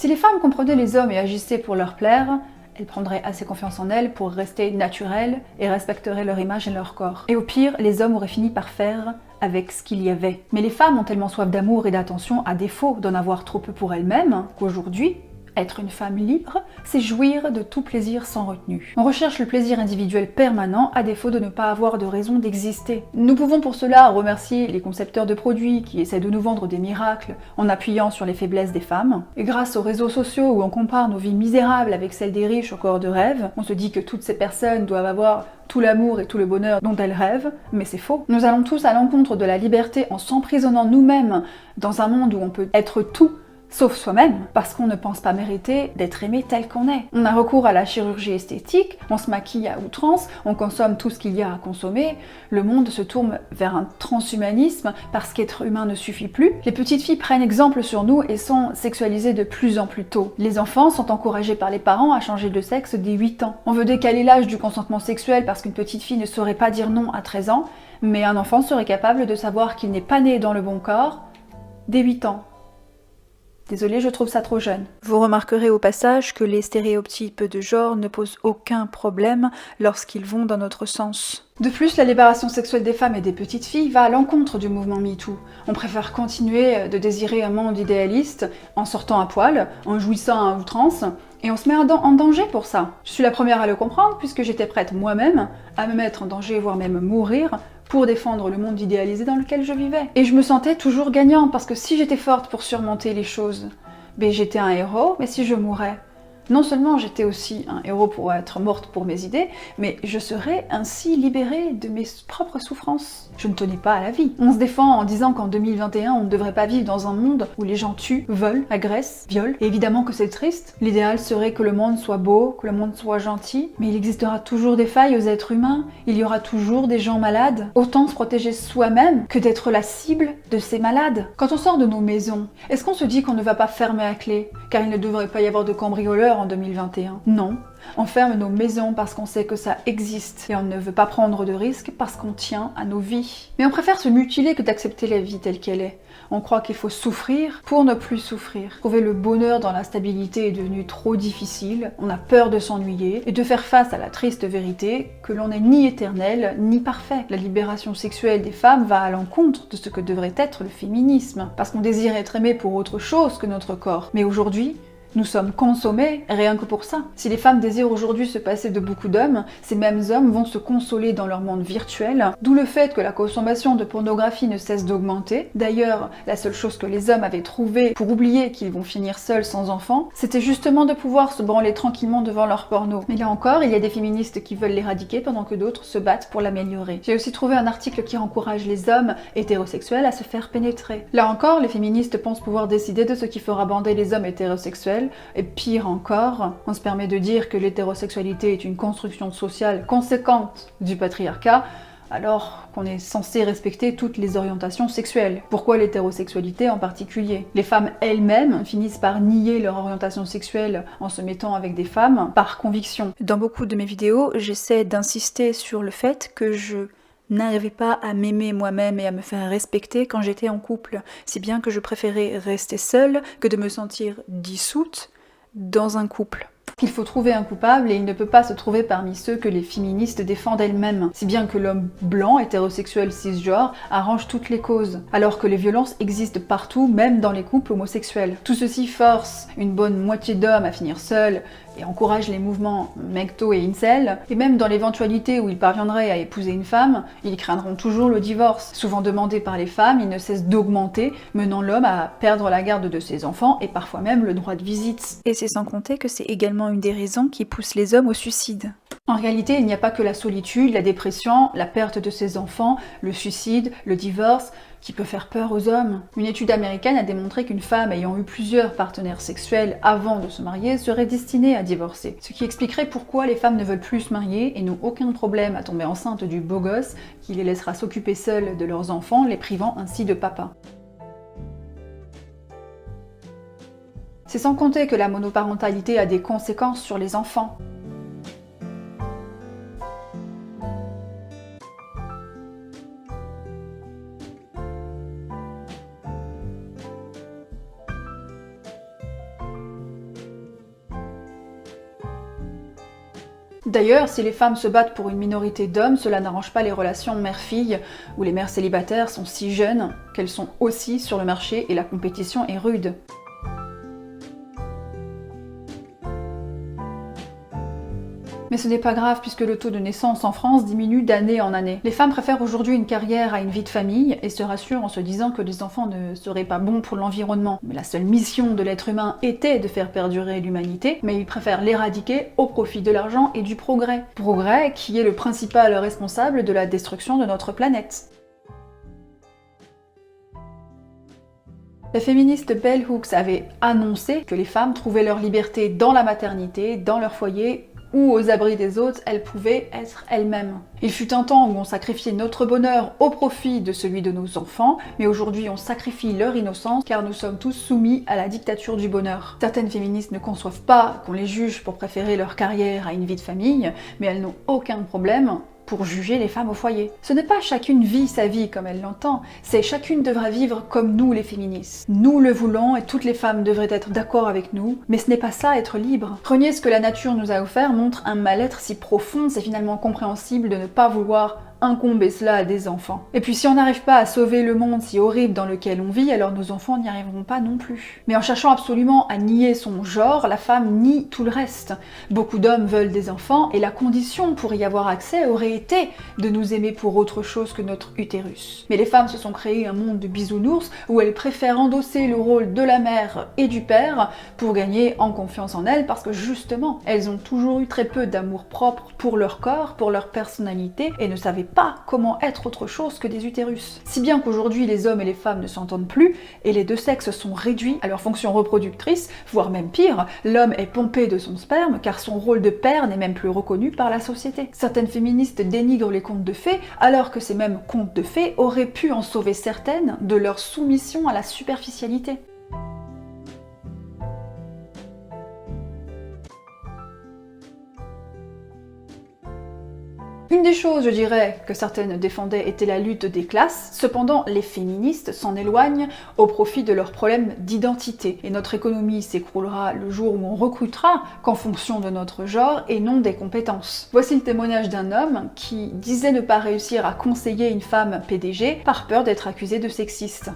Si les femmes comprenaient les hommes et agissaient pour leur plaire, elles prendraient assez confiance en elles pour rester naturelles et respecteraient leur image et leur corps. Et au pire, les hommes auraient fini par faire avec ce qu'il y avait. Mais les femmes ont tellement soif d'amour et d'attention, à défaut d'en avoir trop peu pour elles-mêmes, qu'aujourd'hui, être une femme libre, c'est jouir de tout plaisir sans retenue. On recherche le plaisir individuel permanent à défaut de ne pas avoir de raison d'exister. Nous pouvons pour cela remercier les concepteurs de produits qui essaient de nous vendre des miracles en appuyant sur les faiblesses des femmes. Et grâce aux réseaux sociaux où on compare nos vies misérables avec celles des riches au corps de rêve, on se dit que toutes ces personnes doivent avoir tout l'amour et tout le bonheur dont elles rêvent, mais c'est faux. Nous allons tous à l'encontre de la liberté en s'emprisonnant nous-mêmes dans un monde où on peut être tout sauf soi-même, parce qu'on ne pense pas mériter d'être aimé tel qu'on est. On a recours à la chirurgie esthétique, on se maquille à outrance, on consomme tout ce qu'il y a à consommer, le monde se tourne vers un transhumanisme parce qu'être humain ne suffit plus. Les petites filles prennent exemple sur nous et sont sexualisées de plus en plus tôt. Les enfants sont encouragés par les parents à changer de sexe dès 8 ans. On veut décaler l'âge du consentement sexuel parce qu'une petite fille ne saurait pas dire non à 13 ans, mais un enfant serait capable de savoir qu'il n'est pas né dans le bon corps dès 8 ans. Désolée, je trouve ça trop jeune. Vous remarquerez au passage que les stéréotypes de genre ne posent aucun problème lorsqu'ils vont dans notre sens. De plus, la libération sexuelle des femmes et des petites filles va à l'encontre du mouvement MeToo. On préfère continuer de désirer un monde idéaliste en sortant à poil, en jouissant à outrance, et on se met en danger pour ça. Je suis la première à le comprendre puisque j'étais prête moi-même à me mettre en danger, voire même mourir, pour défendre le monde idéalisé dans lequel je vivais. Et je me sentais toujours gagnante, parce que si j'étais forte pour surmonter les choses, ben j'étais un héros, mais si je mourais, non seulement j'étais aussi un héros pour être morte pour mes idées, mais je serais ainsi libérée de mes propres souffrances. Je ne tenais pas à la vie. On se défend en disant qu'en 2021, on ne devrait pas vivre dans un monde où les gens tuent, volent, agressent, violent. Et évidemment que c'est triste. L'idéal serait que le monde soit beau, que le monde soit gentil, mais il existera toujours des failles aux êtres humains. Il y aura toujours des gens malades. Autant se protéger soi-même que d'être la cible de ces malades. Quand on sort de nos maisons, est-ce qu'on se dit qu'on ne va pas fermer à clé, car il ne devrait pas y avoir de cambrioleurs en 2021? Non. On ferme nos maisons parce qu'on sait que ça existe et on ne veut pas prendre de risques parce qu'on tient à nos vies. Mais on préfère se mutiler que d'accepter la vie telle qu'elle est. On croit qu'il faut souffrir pour ne plus souffrir. Trouver le bonheur dans la stabilité est devenu trop difficile, on a peur de s'ennuyer et de faire face à la triste vérité que l'on n'est ni éternel ni parfait. La libération sexuelle des femmes va à l'encontre de ce que devrait être le féminisme, parce qu'on désire être aimé pour autre chose que notre corps. Mais aujourd'hui, nous sommes consommés rien que pour ça. Si les femmes désirent aujourd'hui se passer de beaucoup d'hommes, ces mêmes hommes vont se consoler dans leur monde virtuel, d'où le fait que la consommation de pornographie ne cesse d'augmenter. D'ailleurs, la seule chose que les hommes avaient trouvée pour oublier qu'ils vont finir seuls sans enfants, c'était justement de pouvoir se branler tranquillement devant leur porno. Mais là encore, il y a des féministes qui veulent l'éradiquer pendant que d'autres se battent pour l'améliorer. J'ai aussi trouvé un article qui encourage les hommes hétérosexuels à se faire pénétrer. Là encore, les féministes pensent pouvoir décider de ce qui fera bander les hommes hétérosexuels. Et pire encore, on se permet de dire que l'hétérosexualité est une construction sociale conséquente du patriarcat, alors qu'on est censé respecter toutes les orientations sexuelles. Pourquoi l'hétérosexualité en particulier? Les femmes elles-mêmes finissent par nier leur orientation sexuelle en se mettant avec des femmes par conviction. Dans beaucoup de mes vidéos, j'essaie d'insister sur le fait que je n'arrivais pas à m'aimer moi-même et à me faire respecter quand j'étais en couple, si bien que je préférais rester seule que de me sentir dissoute dans un couple. Il faut trouver un coupable et il ne peut pas se trouver parmi ceux que les féministes défendent elles-mêmes, si bien que l'homme blanc, hétérosexuel, cisgenre, arrange toutes les causes, alors que les violences existent partout, même dans les couples homosexuels. Tout ceci force une bonne moitié d'hommes à finir seuls et encourage les mouvements MGTOW et incel, et même dans l'éventualité où ils parviendraient à épouser une femme, ils craindront toujours le divorce. Souvent demandé par les femmes, il ne cesse d'augmenter, menant l'homme à perdre la garde de ses enfants et parfois même le droit de visite. Et c'est sans compter que c'est également une des raisons qui pousse les hommes au suicide. En réalité, il n'y a pas que la solitude, la dépression, la perte de ses enfants, le suicide, le divorce, qui peut faire peur aux hommes. Une étude américaine a démontré qu'une femme ayant eu plusieurs partenaires sexuels avant de se marier serait destinée à divorcer. Ce qui expliquerait pourquoi les femmes ne veulent plus se marier et n'ont aucun problème à tomber enceinte du beau gosse qui les laissera s'occuper seules de leurs enfants, les privant ainsi de papa. C'est sans compter que la monoparentalité a des conséquences sur les enfants. D'ailleurs, si les femmes se battent pour une minorité d'hommes, cela n'arrange pas les relations mère-fille, où les mères célibataires sont si jeunes qu'elles sont aussi sur le marché et la compétition est rude. Mais ce n'est pas grave puisque le taux de naissance en France diminue d'année en année. Les femmes préfèrent aujourd'hui une carrière à une vie de famille et se rassurent en se disant que les enfants ne seraient pas bons pour l'environnement. Mais la seule mission de l'être humain était de faire perdurer l'humanité, mais ils préfèrent l'éradiquer au profit de l'argent et du progrès. Progrès qui est le principal responsable de la destruction de notre planète. La féministe Bell Hooks avait annoncé que les femmes trouvaient leur liberté dans la maternité, dans leur foyer, ou aux abris des autres, elles pouvaient être elles-mêmes. Il fut un temps où on sacrifiait notre bonheur au profit de celui de nos enfants, mais aujourd'hui on sacrifie leur innocence car nous sommes tous soumis à la dictature du bonheur. Certaines féministes ne conçoivent pas qu'on les juge pour préférer leur carrière à une vie de famille, mais elles n'ont aucun problème pour juger les femmes au foyer. Ce n'est pas chacune vit sa vie comme elle l'entend, c'est chacune devra vivre comme nous les féministes. Nous le voulons et toutes les femmes devraient être d'accord avec nous, mais ce n'est pas ça être libre. Renier ce que la nature nous a offert montre un mal-être si profond, c'est finalement compréhensible de ne pas vouloir incomber cela à des enfants. Et puis si on n'arrive pas à sauver le monde si horrible dans lequel on vit, alors nos enfants n'y arriveront pas non plus. Mais en cherchant absolument à nier son genre, la femme nie tout le reste. Beaucoup d'hommes veulent des enfants et la condition pour y avoir accès aurait été de nous aimer pour autre chose que notre utérus. Mais les femmes se sont créées un monde de bisounours où elles préfèrent endosser le rôle de la mère et du père pour gagner en confiance en elles parce que justement, elles ont toujours eu très peu d'amour propre pour leur corps, pour leur personnalité et ne savaient pas comment être autre chose que des utérus. Si bien qu'aujourd'hui les hommes et les femmes ne s'entendent plus et les deux sexes sont réduits à leur fonction reproductrice, voire même pire, l'homme est pompé de son sperme car son rôle de père n'est même plus reconnu par la société. Certaines féministes dénigrent les contes de fées alors que ces mêmes contes de fées auraient pu en sauver certaines de leur soumission à la superficialité. Une des choses, je dirais, que certaines défendaient était la lutte des classes, cependant les féministes s'en éloignent au profit de leurs problèmes d'identité. Et notre économie s'écroulera le jour où on recrutera qu'en fonction de notre genre et non des compétences. Voici le témoignage d'un homme qui disait ne pas réussir à conseiller une femme PDG par peur d'être accusé de sexiste.